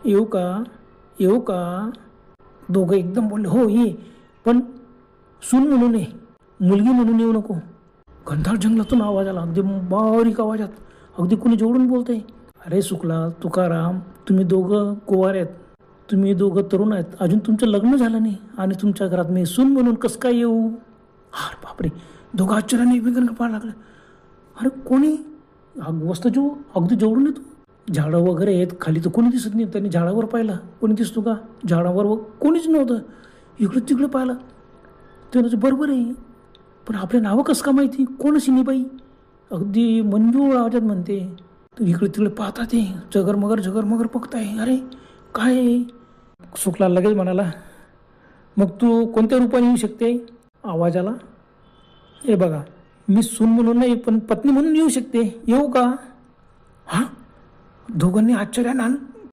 येऊ का? येऊ का? दोघं एकदम बोलले, हो ये, पण सून म्हणून ये, मुलगी म्हणून येऊ नको. घनदाट जंगलातून आवाज आला, अगदी बारीक आवाजात, अगदी कुणी जोडून बोलतंय. अरे सुकला, तुकाराम, तुम्ही दोघं कुवार आहेत, तुम्ही दोघं तरुण आहेत, अजून तुमचं लग्न झालं नाही आणि तुमच्या घरात मी सून म्हणून कसं काय येऊ? अरे बापरे, दोघं आश्चर्याने एकमेकांना पाहायला लागलं. अरे कोणी? वस्त जो अगदी जवळून येतो. झाडं वगैरे आहेत, खाली तर कोणी दिसत नाही. त्यांनी झाडावर पाहिलं, कोणी दिसतो का झाडावर? कोणीच नव्हतं. इकडं तिकडं पाहिलं, ते बरोबर आहे, पण आपले नावं कसं का माहिती? कोण सिनीबाई? अगदी मंजूळ आवाजात म्हणते. तर इकडे तिकडे पाहता ते झगरमगर बघताय. अरे काय आहे? सुकला लगेच म्हणाला, मग तू कोणत्या रूपाने येऊ शकते? आवाजाला, हे बघा, मी सून म्हणून नाही, पण पत्नी म्हणून येऊ शकते. येऊ का? हां, दोघांनी आश्चर्यानं